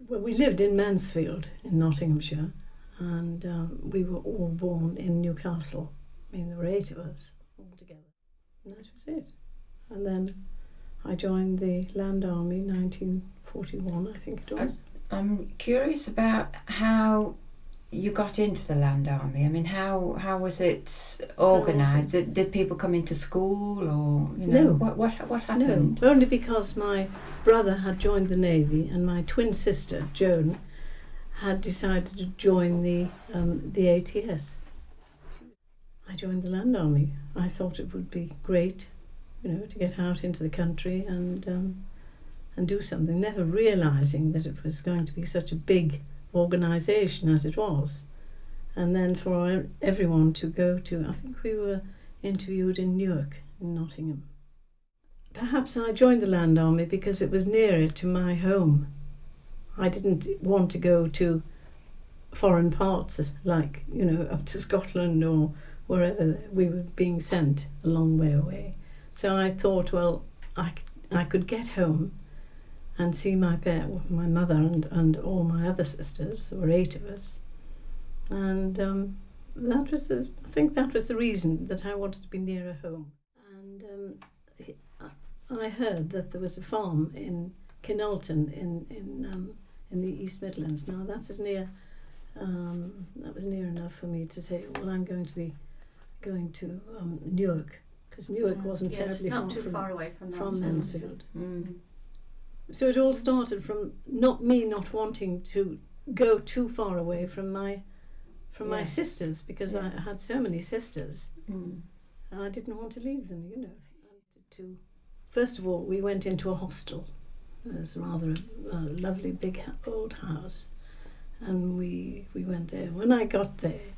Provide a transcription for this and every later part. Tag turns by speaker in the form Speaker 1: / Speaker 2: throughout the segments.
Speaker 1: Well, we lived in Mansfield in Nottinghamshire, and we were all born in Newcastle. I mean, there were 8 of us all together. And that was it. And then I joined the Land Army in 1941, I think it was.
Speaker 2: I'm curious about how you got into the Land Army. I mean, how was it organised? Did people come into school, or
Speaker 1: No.
Speaker 2: what happened?
Speaker 1: No, only because my brother had joined the Navy and my twin sister Joan had decided to join the ATS. I joined the Land Army. I thought it would be great, to get out into the country and do something, never realising that it was going to be such a big organisation as it was. And then for everyone to go to, I think we were interviewed in Newark, in Nottingham. Perhaps I joined the Land Army because it was nearer to my home. I didn't want to go to foreign parts, like, up to Scotland or wherever we were being sent a long way away. So I thought, well, I could get home and see my mother and all my other sisters. There were 8 of us. And I think that was the reason that I wanted to be nearer home. And I heard that there was a farm in Kinalton in the East Midlands. Now that was near enough for me to say, well, I'm going to be going to Newark, because Newark wasn't terribly
Speaker 3: far away from
Speaker 1: Mansfield.
Speaker 2: Mm.
Speaker 1: So it all started from not wanting to go too far away from my sisters, because I had so many sisters, and I didn't want to leave them. First of all, we went into a hostel. It was rather a lovely big old house, and we went there. When I got there,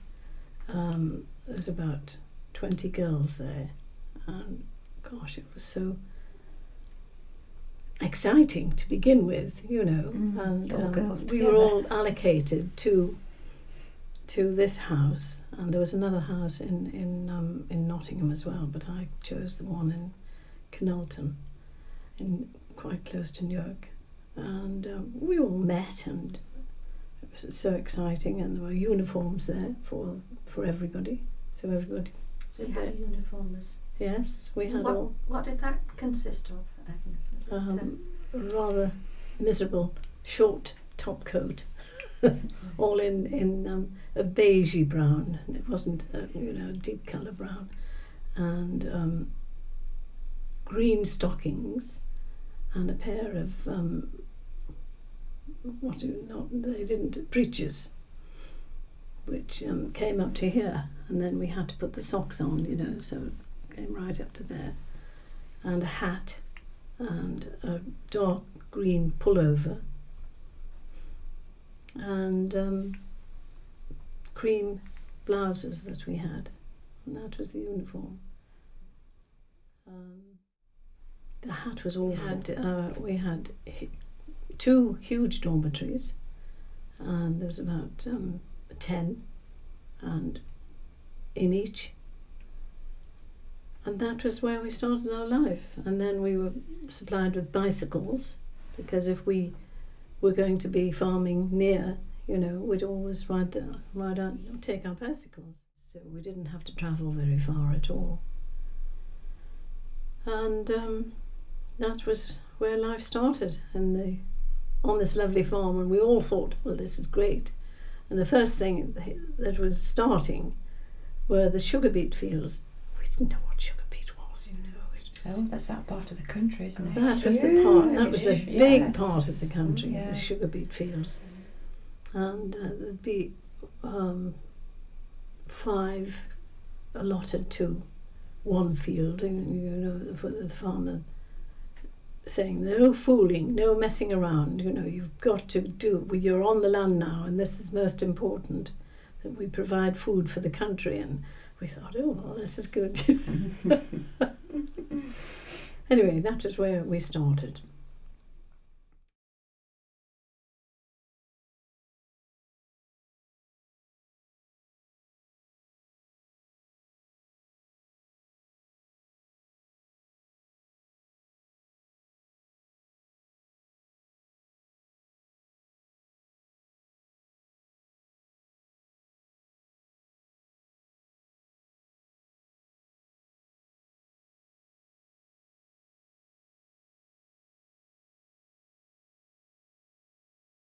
Speaker 1: there was about 20 girls there, and gosh, it was so exciting to begin with, and we were all allocated to this house, and there was another house in Nottingham as well, but I chose the one in Kinalton, quite close to Newark, and we all met, and it was so exciting, and there were uniforms there for everybody, so everybody.
Speaker 3: So you had uniforms?
Speaker 1: Yes, we had all.
Speaker 3: What did that consist of, Agnes?
Speaker 1: A rather miserable short top coat, all in a beigey brown, and it wasn't a deep colour brown, and green stockings, and a pair of breeches, which came up to here, and then we had to put the socks on, so it came right up to there, and a hat, and a dark green pullover, and cream blouses that we had, and that was the uniform. The hat was awful. We had 2 huge dormitories, and there was about 10 and in each, and that was where we started our life. And then we were supplied with bicycles, because if we were going to be farming near, we'd always ride out and take our bicycles, so we didn't have to travel very far at all. And that was where life started, on this lovely farm, and we all thought, well, this is great. And the first thing that was starting were the sugar beet fields. We didn't know what sugar beet was,
Speaker 2: That's that part of the country, isn't it?
Speaker 1: That was the part. That was a big part of the country, the sugar beet fields. And there'd be 5 allotted to one field, the farmer saying, no fooling, no messing around, you've got to you're on the land now, and this is most important, that we provide food for the country. And we thought, oh, well, this is good. Anyway, that is where we started.